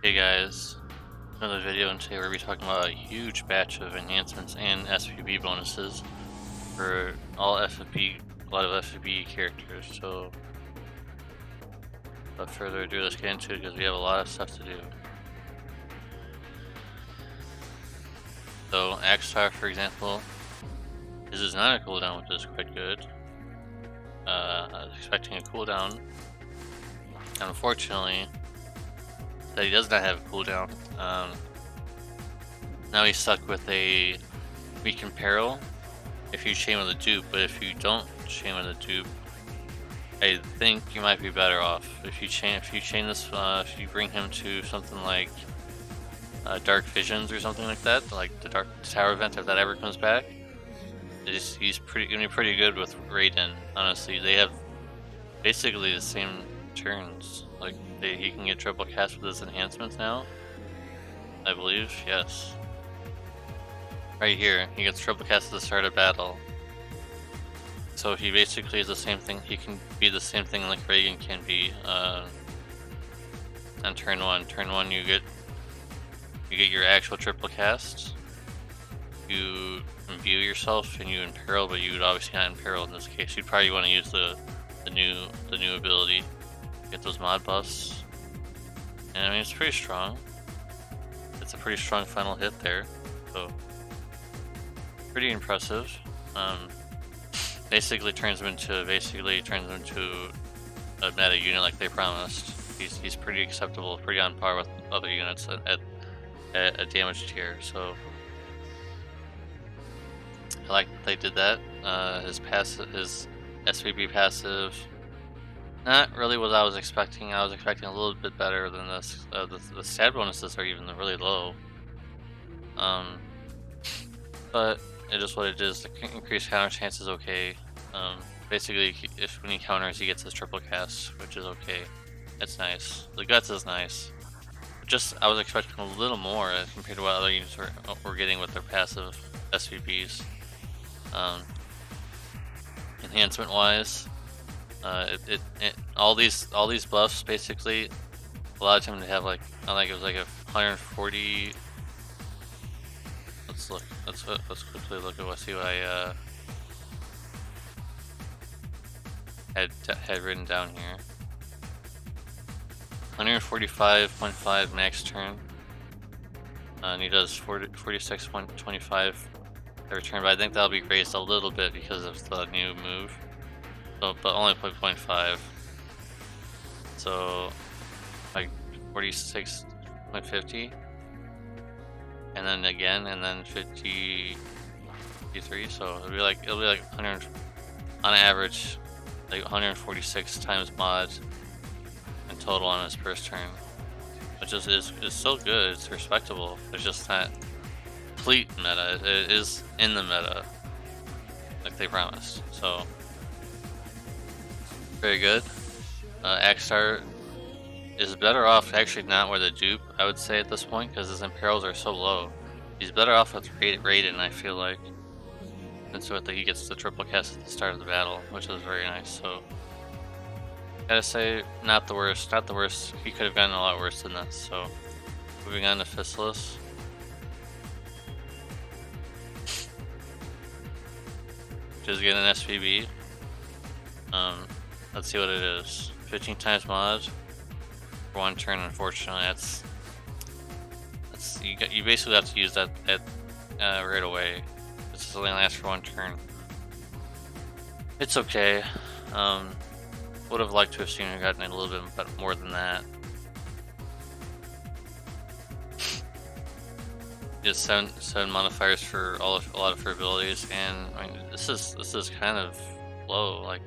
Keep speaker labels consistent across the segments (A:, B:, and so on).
A: Hey guys, another video, and today we're going to be talking about a huge batch of enhancements and SBB bonuses for all FFB, a lot of FFBE characters. So, without further ado, let's get into it because we have a lot of stuff to do. So, Axstar, for example, this is not a cooldown, which is quite good. I was expecting a cooldown, and unfortunately, that he does not have a cooldown. Now he's stuck with a weakened peril if you chain with a dupe, but if you don't chain with a dupe, I think you might be better off. If you chain this, if you bring him to something like Dark Visions or something like that, like the Tower event, if that ever comes back, he's gonna be pretty good with Raiden. Honestly, they have basically the same turns. Like he can get triple cast with his enhancements now, I believe. Yes, right here he gets triple cast at the start of battle. So he basically is the same thing. He can be the same thing like Reagan can be on turn one. Turn one, you get your actual triple cast. You imbue yourself and you imperil, but you would obviously not imperil in this case. You'd probably want to use the new ability. Get those mod buffs, and I mean it's pretty strong. It's a pretty strong final hit there, so pretty impressive. Basically turns him into a meta unit like they promised. He's pretty acceptable, pretty on par with other units at a damage tier. So I like that they did that. His SBB passive. Not really what I was expecting. I was expecting a little bit better than this. The stat bonuses are even really low. But it is what it is. The increased counter chance is okay. Basically, when he counters, he gets his triple cast, which is okay. It's nice. The guts is nice. I was expecting a little more compared to what other units were getting with their passive SVBs. Enhancement wise. All these buffs basically allowed him to have like, I think it was like a 140. Let's quickly look at see what I had written down here. 145.5 max turn, and he does 46.25 every turn. But I think that'll be raised a little bit because of the new move. So, but only 0.5, so like 46.50, and then again, and then 53. So it'll be like 100 on average, like 146 times mod in total on his first turn, which is still good. It's respectable. It's just not complete meta. It is in the meta, like they promised. So. Very good. Axstar is better off actually not with a dupe, I would say at this point, because his imperils are so low. He's better off with Raiden, I feel like. And so he gets the triple cast at the start of the battle, which is very nice. So, gotta say, not the worst. Not the worst. He could have gotten a lot worse than this. So, moving on to Fistless. Just get an SBB. Let's see what it is. 15 times mod for one turn. Unfortunately, that's you basically have to use that right away. This only lasts for one turn. It's okay. Would have liked to have seen her gotten a little bit more than that. Just seven modifiers for a lot of her abilities, and I mean, this is kind of low. Like.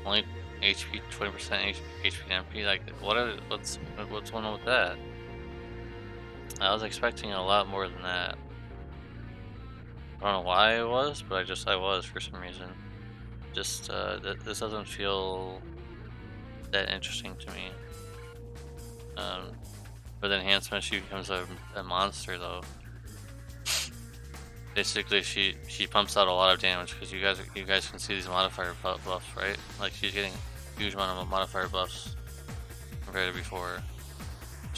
A: Only HP 20% HP and MP. Like what's going on with that? I was expecting a lot more than that. I don't know why I was, but I was for some reason. Just this doesn't feel that interesting to me. With enhancement, she becomes a monster though. Basically, she pumps out a lot of damage because you guys can see these modifier buffs, right? Like she's getting a huge amount of modifier buffs compared to before.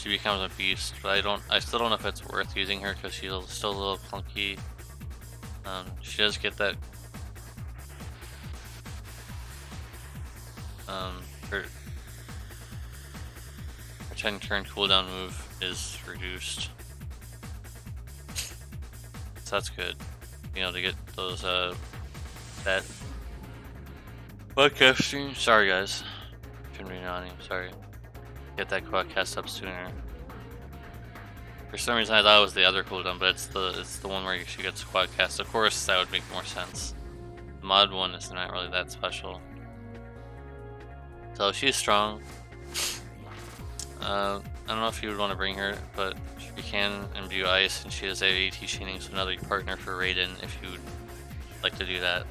A: she becomes a beast, but I still don't know if it's worth using her because she's still a little clunky. She does get that her 10 turn cooldown move is reduced, so that's good. You know, to get those that quadcasting. Sorry guys, shouldn't be yawning. Sorry. Get that quadcast up sooner. For some reason I thought it was the other cooldown, but it's the one where she gets quadcast. Of course that would make more sense. The mod one is not really that special. So she's strong. I don't know if you would want to bring her, but you can imbue ice, and she has AT chaining, so another partner for Raiden if you would like to do that.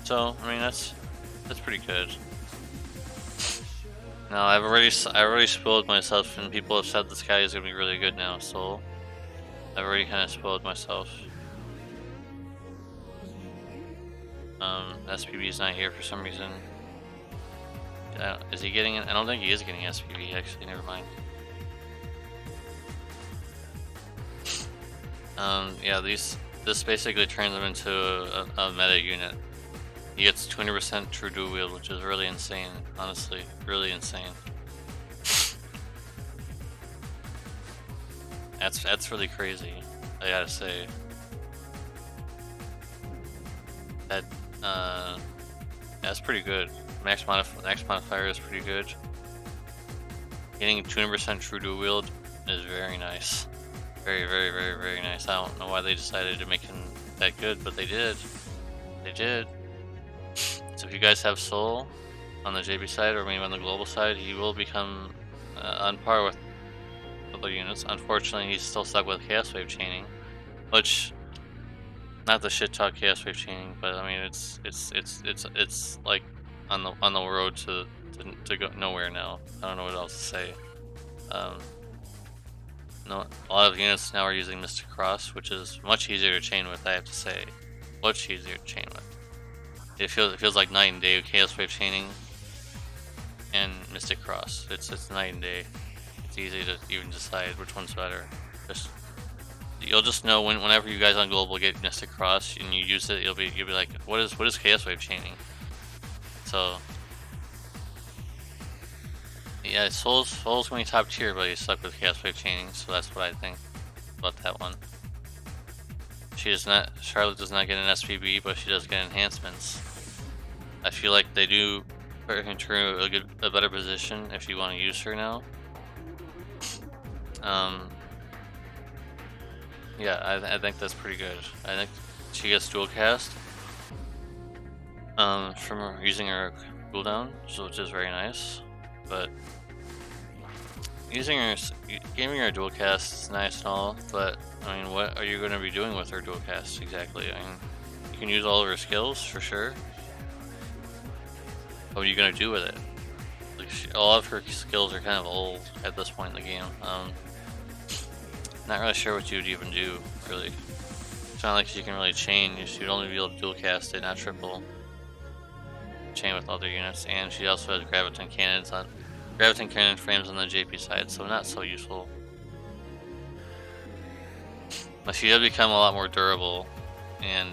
A: So I mean that's pretty good. Now I already spoiled myself, and people have said this guy is gonna be really good now. So I've already kind of spoiled myself. SBB is not here for some reason. Is he getting it? I don't think he is getting SBB, actually, never mind. Yeah, this basically turns him into a meta unit. He gets 20% true dual wield, which is really insane, honestly, really insane. That's really crazy, I gotta say. That that's pretty good. Max modifier is pretty good. Getting 200% true dual wield is very nice. Very, very, very, very nice. I don't know why they decided to make him that good, but they did. They did. So if you guys have Soul on the JB side, or maybe on the global side, he will become on par with other units. Unfortunately, he's still stuck with Chaos Wave chaining, which, not the shit talk Chaos Wave chaining, but I mean it's like on the road to go nowhere now. I don't know what else to say. No, a lot of units now are using Mystic Cross, which is much easier to chain with. I have to say, much easier to chain with. It feels like night and day with Chaos Wave chaining and Mystic Cross. It's night and day. It's easy to even decide which one's better. You'll just know whenever you guys on global get Mystic Cross and you use it, you'll be like, what is Chaos Wave chaining? So yeah, Soul's going to be top tier, but he's stuck with Chaos Wave chaining, so that's what I think about that one. Charlotte does not get an SBB, but she does get enhancements. I feel like they do put her into a better position if you want to use her now. Yeah, I think that's pretty good. I think she gets dual cast from using her cooldown, which is very nice. But giving her a dual cast is nice and all, but I mean, what are you going to be doing with her dual cast exactly? I mean, you can use all of her skills for sure. What are you going to do with it? Like, a lot of her skills are kind of old at this point in the game. Not really sure what you would even do, really. It's not like she can really chain. She'd only be able to dual cast it, not triple. Chain with other units, and she also has graviton cannon frames on the JP side, so not so useful. But she does become a lot more durable, and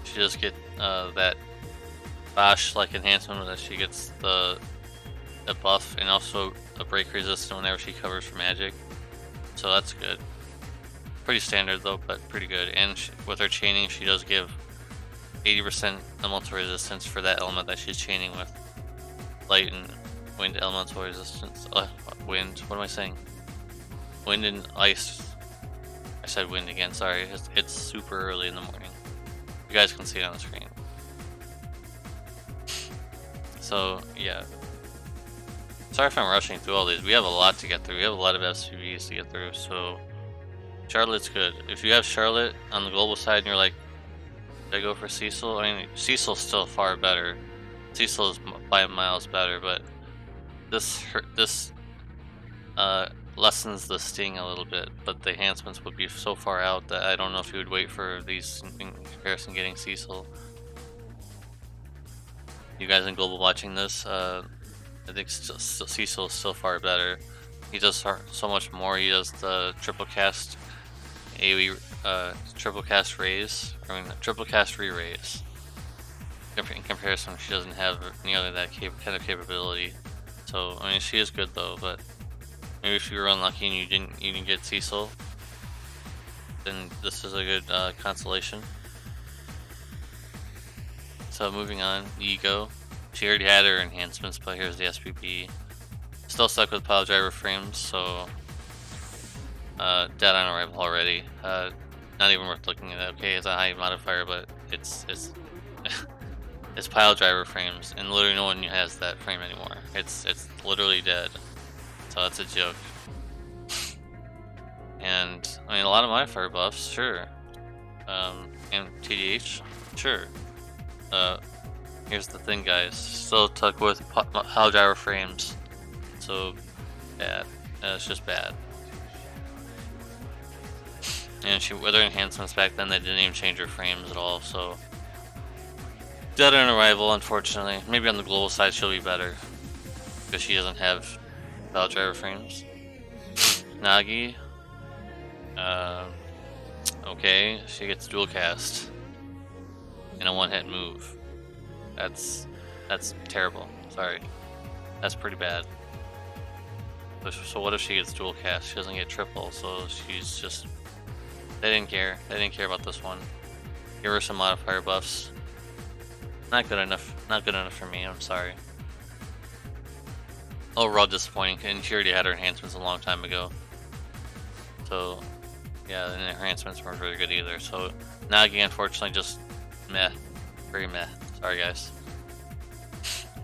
A: she does get that Bosch-like enhancement that she gets the buff, and also a break resistant whenever she covers for magic. So that's good. Pretty standard though, but pretty good. And with her chaining, she does give 80% elemental resistance for that element that she's chaining with. Light and wind elemental resistance. Wind, what am I saying? Wind and ice. I said wind again, sorry. It's super early in the morning. You guys can see it on the screen. So, yeah. Sorry if I'm rushing through all these. We have a lot to get through. We have a lot of SBBs to get through, so Charlotte's good. If you have Charlotte on the global side and you're like, should I go for Cecil? I mean, Cecil's still far better. Cecil is by miles better, but this lessens the sting a little bit, but the enhancements would be so far out that I don't know if you would wait for these in comparison getting Cecil. you guys in global watching this, I think Cecil is still far better. He does so much more. He does the triple cast AoE, triple cast raise, triple cast re-raise. In comparison, she doesn't have nearly that kind of capability. So I mean, she is good though. But maybe if you were unlucky and you didn't get Cecil, then this is a good consolation. So moving on, Ego. She already had her enhancements, but here's the SBB. Still stuck with pile driver frames, so dead on arrival already. Not even worth looking at. Okay, it's a high modifier, but it's it's pile driver frames, and literally no one has that frame anymore. It's literally dead. So that's a joke. And I mean, a lot of modifier buffs, sure. And TDH, sure. Here's the thing, guys. Still stuck with pile driver frames. So bad. It's just bad. And with her enhancements back then, they didn't even change her frames at all. So dead on arrival, unfortunately. Maybe on the global side she'll be better because she doesn't have pile driver frames. Nagi. Okay, she gets dual cast in a one-hit move. That's terrible. Sorry, that's pretty bad. So what if she gets dual cast? She doesn't get triple, so she's just. They didn't care. They didn't care about this one. Give her some modifier buffs. Not good enough. Not good enough for me. I'm sorry. Overall disappointing, and she already had her enhancements a long time ago. So yeah, and the enhancements weren't really good either. So Nagi, unfortunately, just meh. Very meh. Sorry, guys.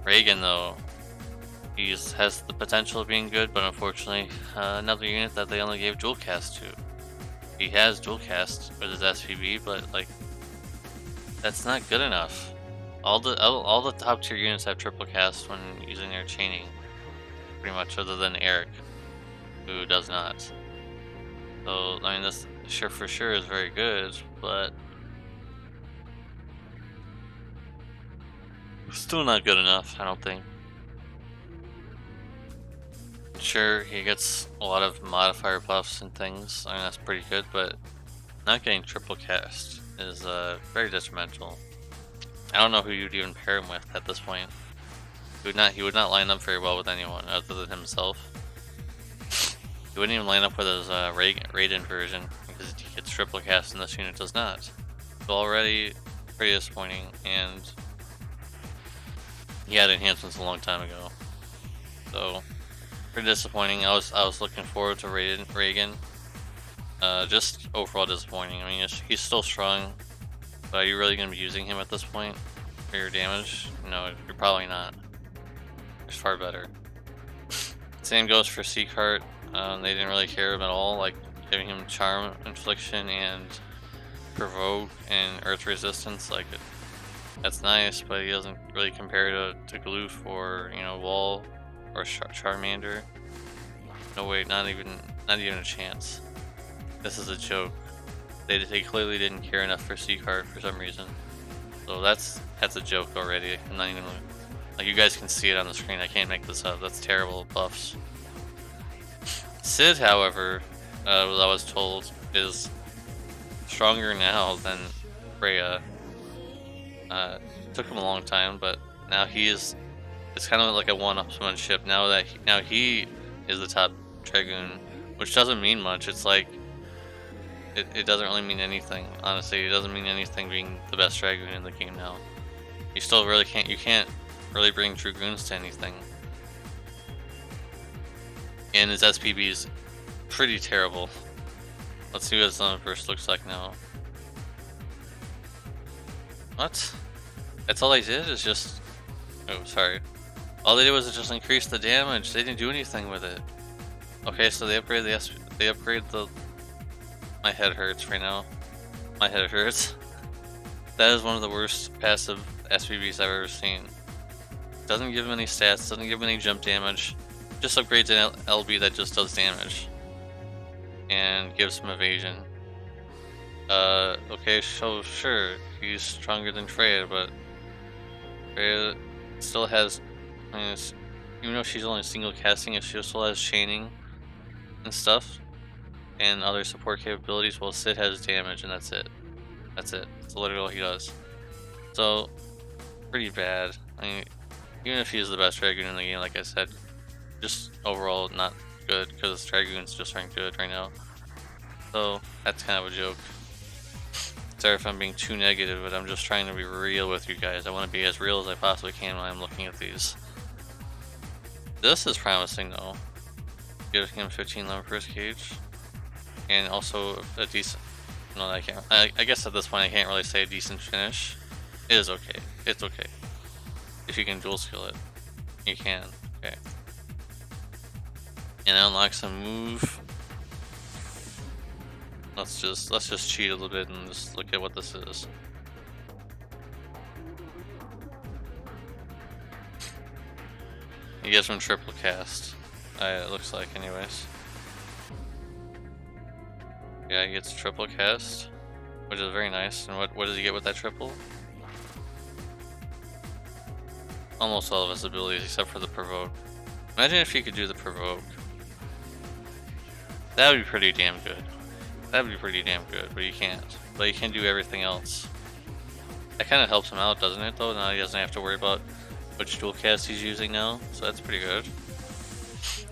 A: Reagan, though, he has the potential of being good, but unfortunately, another unit that they only gave dual cast to. He has dual cast with his SBB, but like, that's not good enough. All the top tier units have triple cast when using their chaining, pretty much, other than Eric, who does not. So I mean, this for sure is very good, but still not good enough, I don't think. Sure, he gets a lot of modifier buffs and things. I mean, that's pretty good, but not getting triple cast is very detrimental. I don't know who you'd even pair him with at this point. He would not line up very well with anyone other than himself. He wouldn't even line up with his Raiden version because he gets triple cast and this unit does not. So already pretty disappointing, and he had enhancements a long time ago. So pretty disappointing. I was looking forward to Reagan. Just overall disappointing. I mean, he's still strong, but are you really going to be using him at this point for your damage? No, you're probably not. There's far better. Same goes for Seacart. They didn't really care him at all, like giving him Charm, Infliction, and Provoke and Earth Resistance. Like, that's nice, but he doesn't really compare to Gloof or, you know, Wall or Charmander. No way, not even a chance. This is a joke. They clearly didn't care enough for Seacart for some reason. So that's a joke already. I'm not even like, you guys can see it on the screen. I can't make this up. That's terrible buffs. Sid, however, I was told, is stronger now than Freya. Took him a long time, but now it's kind of like a one-upsmanship. Now he is the top Dragoon, which doesn't mean much. It's like it doesn't really mean anything. Honestly, it doesn't mean anything being the best Dragoon in the game now. You still really can't. You can't really bring Dragoons to anything. And his SPB is pretty terrible. Let's see what his Verse looks like now. What? That's all they did is just... Oh, sorry. All they did was just increase the damage. They didn't do anything with it. Okay, so they upgrade the... My head hurts right now. My head hurts. That is one of the worst passive SBBs I've ever seen. Doesn't give him any stats, doesn't give him any jump damage. Just upgrades an LB that just does damage. And gives him evasion. Okay, so sure, he's stronger than Freya, but Freya still has, I mean, even though she's only single casting, it still has chaining and stuff, and other support capabilities. Well, Sid has damage, and that's it. That's it. That's literally all he does. So, pretty bad. I mean, even if he's the best Dragoon in the game, like I said, just overall not good, because Dragoons just aren't good right now. So, that's kind of a joke. Sorry if I'm being too negative, but I'm just trying to be real with you guys. I want to be as real as I possibly can when I'm looking at these. This is promising though. Giving him 15 limit per cage, and also a decent. No, I can't. I guess at this point I can't really say a decent finish. It is okay. It's okay if you can dual skill it. You can. Okay. And it unlocks a move. Let's just cheat a little bit and just look at what this is. He gives him triple cast. It looks like, anyways. Yeah, he gets triple cast, which is very nice. And what does he get with that triple? Almost all of his abilities except for the provoke. Imagine if he could do the provoke. That would be pretty damn good. That would be pretty damn good, but he can't. But he can do everything else. That kind of helps him out, doesn't it, though? Now he doesn't have to worry about which dual cast he's using now, so that's pretty good.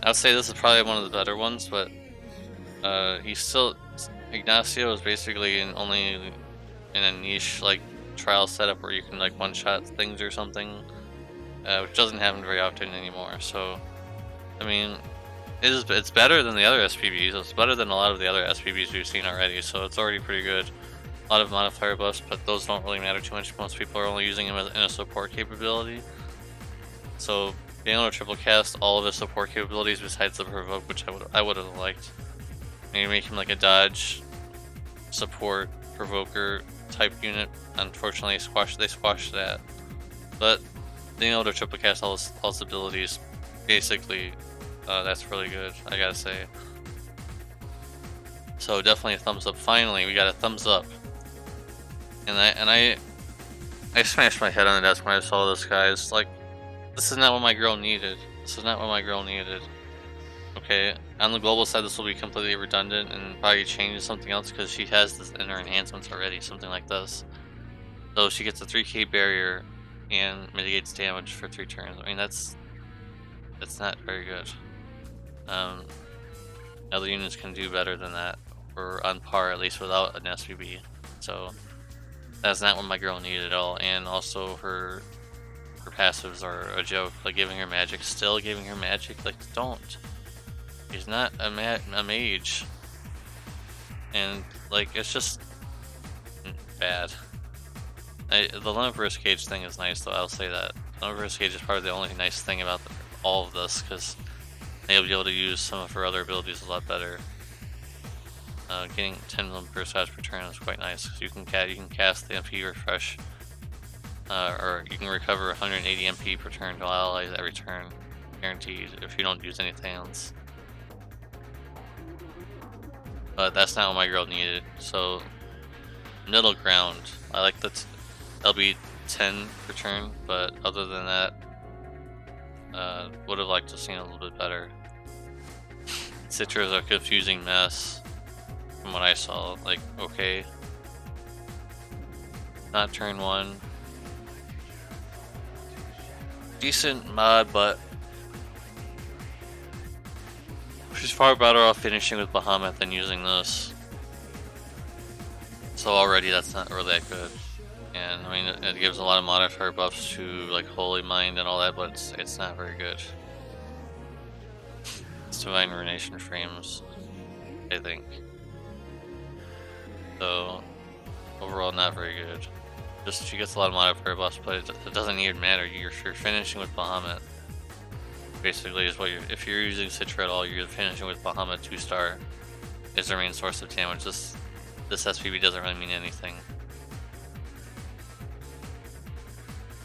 A: I would say this is probably one of the better ones, but he's still... Ignacio is basically only in a niche, like, trial setup where you can, like, one-shot things or something, which doesn't happen very often anymore, so... I mean... It's better than the other SBBs. It's better than a lot of the other SBBs we've seen already, so it's already pretty good. A lot of modifier buffs, but those don't really matter too much. Most people are only using them in a support capability. So being able to triple cast all of his support capabilities besides the provoke, which I would have liked. Maybe make him like a dodge, support, provoker type unit. Unfortunately, they squashed that. But being able to triple cast all his abilities, basically. That's really good, I gotta say. So definitely a thumbs up. Finally, we got a thumbs up. And I smashed my head on the desk when I saw this, guys. Like, this is not what my girl needed. This is not what my girl needed. Okay, on the global side, this will be completely redundant and probably change something else because she has this in her enhancements already, something like this. So she gets a 3k barrier and mitigates damage for 3 turns. I mean, that's not very good. Other units can do better than that, or on par at least without an SBB. So that's not what my girl needed at all. And also her passives are a joke. Like giving her magic, still giving her magic. Like don't. He's not a mage, and like it's just bad. The limit versus cage thing is nice though. I'll say that. Limit versus cage is probably the only nice thing about all of this because they'll be able to use some of her other abilities a lot better. Getting 10 limit per size per turn is quite nice because you can cast the MP refresh, or you can recover 180 MP per turn to allies every turn, guaranteed if you don't use anything else. But that's not what my girl needed. So middle ground. I like that. That'll be 10 per turn, but other than that, would have liked to have seen a little bit better. Citra's a confusing mess from what I saw. Like, okay, not turn 1. Decent mod, but she's far better off finishing with Bahamut than using this. So already that's not really that good. And I mean, it gives a lot of modifier buffs to like Holy Mind and all that, but it's not very good. It's Divine Ruination frames, I think. So overall, not very good. Just she gets a lot of modifier buffs, but it doesn't even matter. You're finishing with Bahamut. Basically, is what if you're using Citra at all, you're finishing with Bahamut 2-star is their main source of damage. This SBB doesn't really mean anything.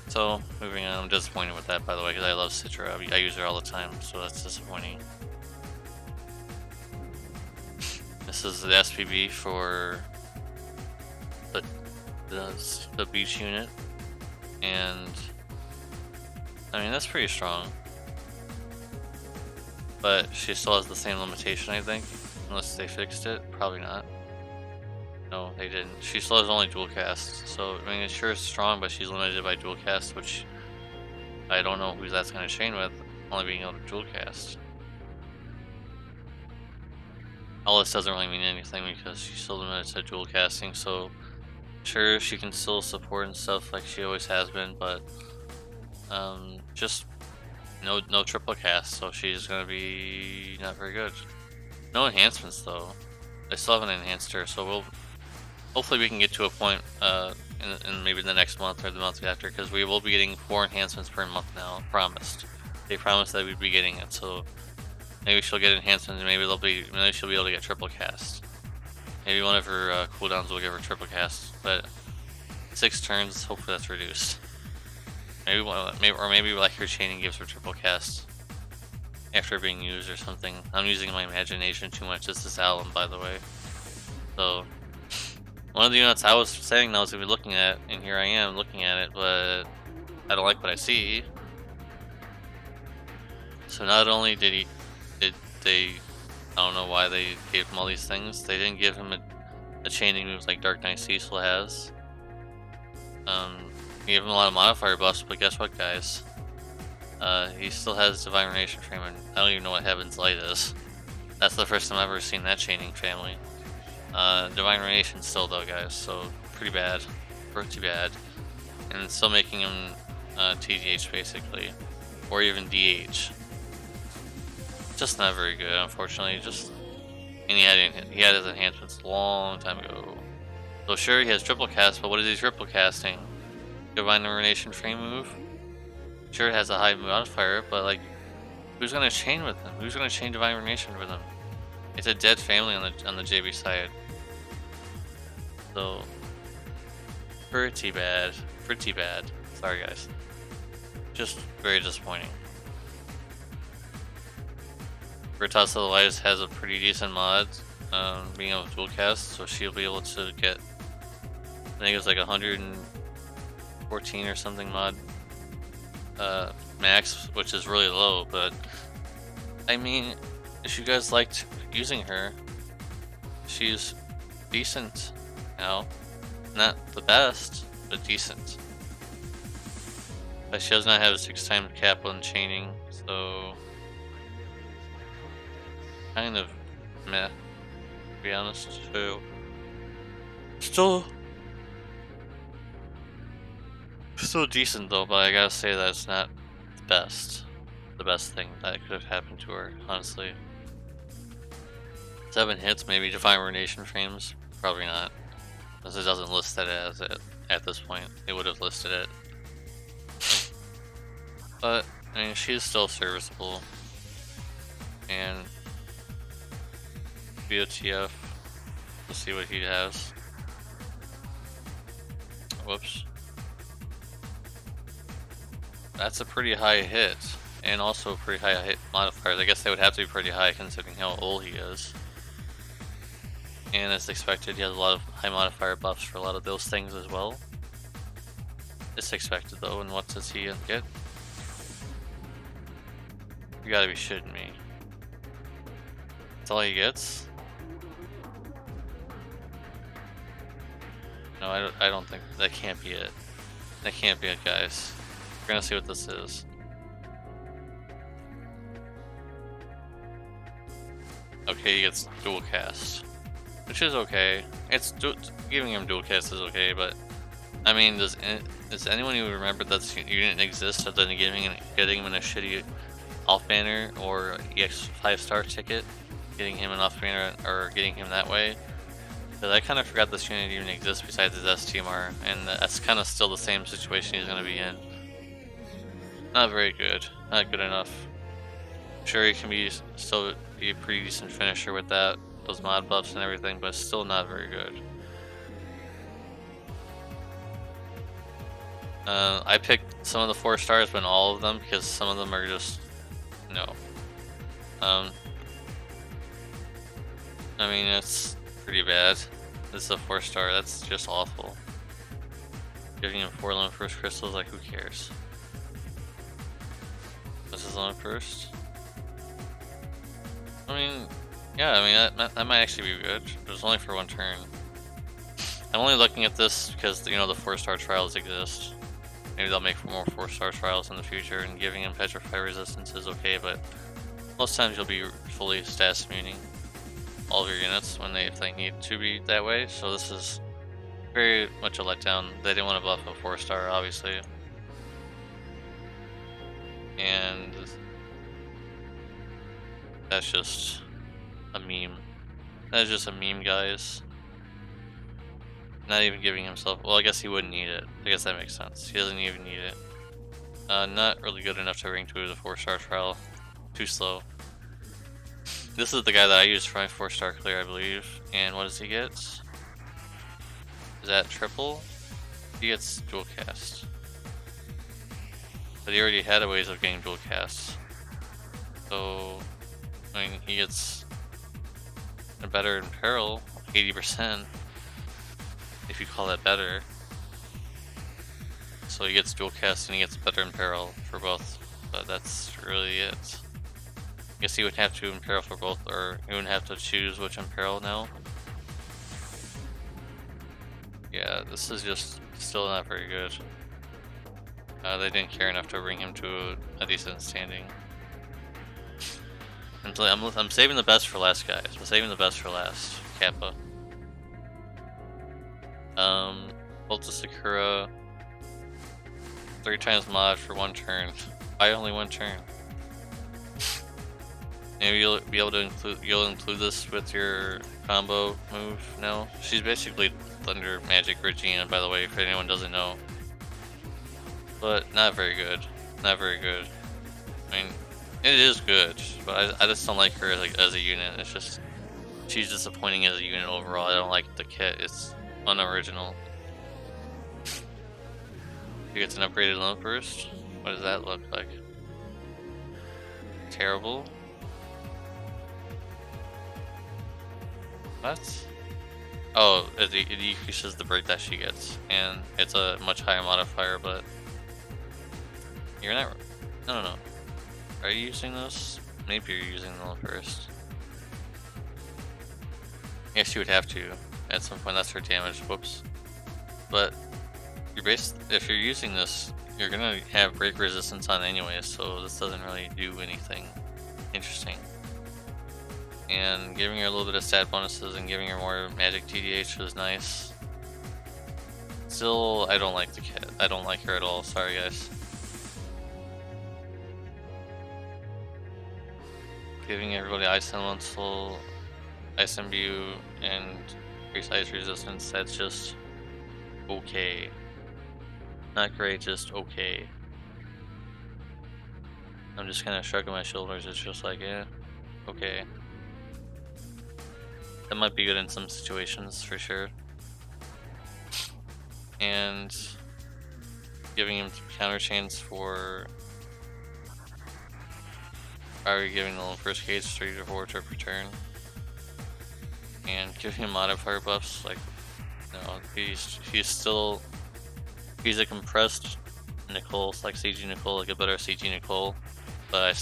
A: So, moving on, I'm disappointed with that, by the way, because I love Citra. I use her all the time, so that's disappointing. This is the SBB for the beach unit, and I mean, that's pretty strong. But she still has the same limitation, I think. Unless they fixed it. Probably not. No, they didn't. She still has only dual cast. So, I mean, it's sure strong, but she's limited by dual cast, which I don't know who that's going to chain with, only being able to dual cast. All this doesn't really mean anything because she's still limited to dual casting, so sure, she can still support and stuff like she always has been, but just no triple cast, so she's gonna be not very good. No enhancements though. I still haven't enhanced her, so hopefully we can get to a point in maybe the next month or the month after, because we will be getting 4 enhancements per month now. Promised. They promised that we'd be getting it, so maybe she'll get enhancements, and maybe she'll be able to get triple cast. Maybe one of her cooldowns will give her triple cast, but 6 turns, hopefully that's reduced. Maybe like her chaining gives her triple cast after being used or something. I'm using my imagination too much. This is Alum, by the way. So one of the units I was saying I was gonna be looking at, and here I am looking at it, but I don't like what I see. So not only did they, I don't know why they gave him all these things. They didn't give him a chaining moves like Dark Knight Cecil has. He gave him a lot of modifier buffs, but guess what, guys? He still has Divine Ruination Frame, and I don't even know what Heaven's Light is. That's the first time I've ever seen that chaining family. Divine Ruination still though, guys, so pretty bad. Pretty bad. And it's still making him TDH basically. Or even DH. Just not very good, unfortunately. And he had his enhancements a long time ago. So sure, he has triple cast, but what is he triple casting? Divine Ruination Frame move? Sure, it has a high modifier, but like, who's gonna chain with him? Who's gonna chain Divine Ruination with him? It's a dead family on the JB side. So pretty bad. Pretty bad. Sorry guys. Just very disappointing. Vertas Elias has a pretty decent mod, being able to dual cast, so she'll be able to get, I think it's like 114 or something mod max, which is really low, but I mean, if you guys liked using her, she's decent now. Not the best, but decent. But she does not have a 6-time cap on chaining, so kind of meh, to be honest. So still decent though, but I gotta say that it's not the best thing that could have happened to her, honestly. 7 hits, maybe Divine Ruination Frames, probably not, because it doesn't list that as it at this point. It would have listed it, but I mean, she's still serviceable. And BOTF, let's see what he has. Whoops. That's a pretty high hit, and also a pretty high hit modifiers. I guess they would have to be pretty high considering how old he is. And as expected, he has a lot of high modifier buffs for a lot of those things as well. It's expected though, and what does he get? You gotta be shitting me. That's all he gets? No, I don't think that can't be it. That can't be it, guys. We're gonna see what this is. Okay, he gets dual cast, which is okay. Giving him dual cast is okay, but I mean, does anyone even remember that this unit exists other than getting him in a shitty off banner or EX 5-star ticket, getting him an off banner or getting him that way? Because I kind of forgot this unit even exists besides his STMR, and that's kind of still the same situation he's going to be in. Not very good. Not good enough. Sure, he can still be a pretty decent finisher with those mod buffs and everything, but still not very good. I picked some of the 4 stars, but not all of them, because some of them are just no. I mean, it's pretty bad. This is a 4-star. That's just awful. Giving him 4 limit first crystals, like who cares? his own first. I mean, yeah, I mean that might actually be good. It was only for one turn. I'm only looking at this because, you know, the 4-star trials exist. Maybe they'll make more 4-star trials in the future, and giving him Petrify resistance is okay, but most times you'll be fully stat muting all of your units if they need to be that way. So this is very much a letdown. They didn't want to buff a 4-star, obviously. And that's just a meme. That's just a meme, guys. Not even giving himself. Well, I guess he wouldn't need it. I guess that makes sense. He doesn't even need it. Not really good enough to ring 2 as a 4-star trial. Too slow. This is the guy that I used for my 4-star clear, I believe. And what does he get? Is that triple? He gets dual cast. But he already had a ways of getting dual cast. So, I mean, he gets a better in peril, 80%. If you call that better. So he gets dual cast and he gets better in peril for both, but that's really it. I guess he would have to imperil for both, or he wouldn't have to choose which imperil now. Yeah, this is just still not very good. They didn't care enough to bring him to a decent standing. I'm saving the best for last, guys. I'm saving the best for last. Kappa. Ult to Sakura. 3 times mod for 1 turn. Why only 1 turn? Maybe you'll be able to include this with your combo move now. She's basically Thunder Magic Regina, by the way, if anyone doesn't know. But not very good. Not very good. I mean, it is good, but I just don't like her as a unit. It's just, she's disappointing as a unit overall. I don't like the kit. It's unoriginal. He gets an upgraded Limp Burst. What does that look like? Terrible. What? Oh, it decreases the break that she gets, and it's a much higher modifier, but you're not. No. Are you using this? Maybe you're using the Limp Burst. I guess you would have to at some point. That's her damage. Whoops. But if you're using this, you're gonna have break resistance on anyway, so this doesn't really do anything interesting. And giving her a little bit of stat bonuses and giving her more magic TDH was nice. Still, I don't like the kit. I don't like her at all. Sorry, guys. Giving everybody Ice Elemental, Ice Imbue, and increased ice resistance, that's just okay. Not great, just okay. I'm just kind of shrugging my shoulders. It's just like, yeah, okay. That might be good in some situations for sure. And giving him counter chains for. Are we giving the first cage 3 to 4 trip per turn? And giving him modifier buffs, like, no, he's a compressed Nicole, like CG Nicole, like a better CG Nicole, but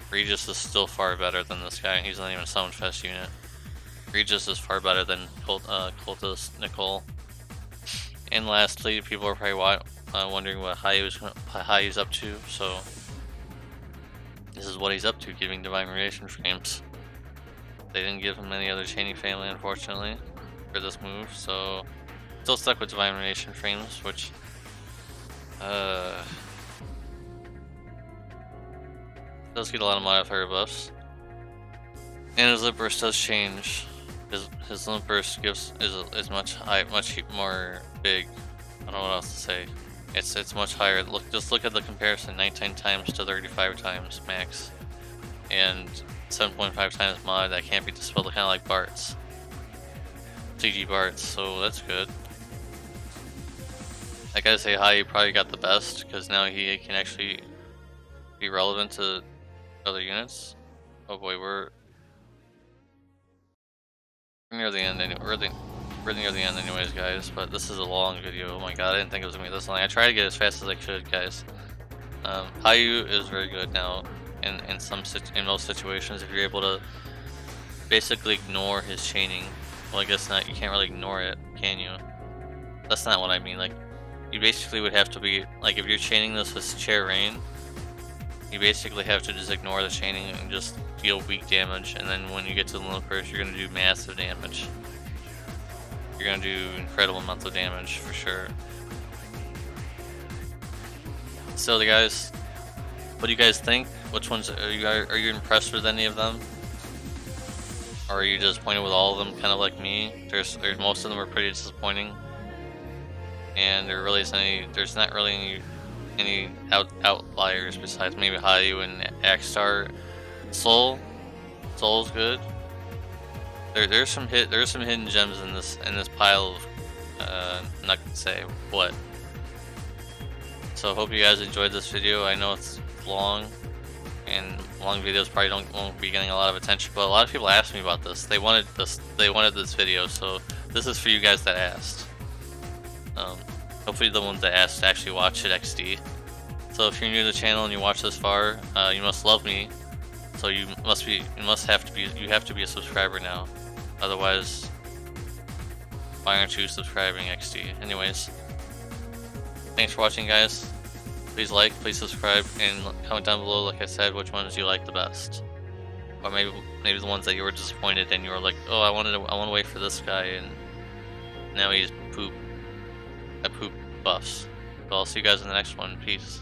A: Regis is still far better than this guy. He's not even a Summon Fest unit. Regis is far better than Cultist Nicole. And lastly, people are probably wondering what Hayu's up to, so this is what he's up to, giving Divine Radiation Frames. They didn't give him any other chaining family, unfortunately, for this move, so still stuck with Divine Radiation Frames, which does get a lot of modifier buffs. And his Limp Burst does change. His Limp Burst is much more big. I don't know what else to say. It's much higher. Just look at the comparison: 19 times to 35 times max, and 7.5 times mod. That can't be dispelled. Kind of like Bart's, CG Bart's. So that's good. I gotta say, Hayu probably got the best because now he can actually be relevant to other units. Oh boy, we're near the end anyway. We're near the end anyways, guys, but this is a long video. Oh my god, I didn't think it was gonna be this long. I tried to get as fast as I could, guys. Hayu is very good now in in most situations if you're able to basically ignore his chaining. Well, I guess not. You can't really ignore it, can you? That's not what I mean. Like, you basically would have to be like if you're chaining this with Chair Rain, you basically have to just ignore the chaining and just deal weak damage. And then when you get to the Luna Curse, you're gonna do massive damage. You're gonna do incredible amounts of damage for sure. So, the guys, what do you guys think? Which ones are you impressed with any of them? Or are you disappointed with all of them, kind of like me? There's most of them are pretty disappointing, and there's not really any outliers besides maybe Hayu and Axstar. Soul's good. There's some hidden gems in this pile of I'm not gonna say what. So hope you guys enjoyed this video. I know it's long, and long videos probably won't be getting a lot of attention, but a lot of people asked me about this. They wanted this video, so this is for you guys that asked. Hopefully the ones that asked actually watch it XD. So if you're new to the channel and you watch this far, you must love me. So you have to be a subscriber now. Otherwise, why aren't you subscribing, XD? Anyways, thanks for watching, guys. Please like, please subscribe, and comment down below, like I said, which ones you like the best. Or maybe the ones that you were disappointed and you were like, oh, I want to wait for this guy, and now he's poop buffs. So I'll see you guys in the next one. Peace.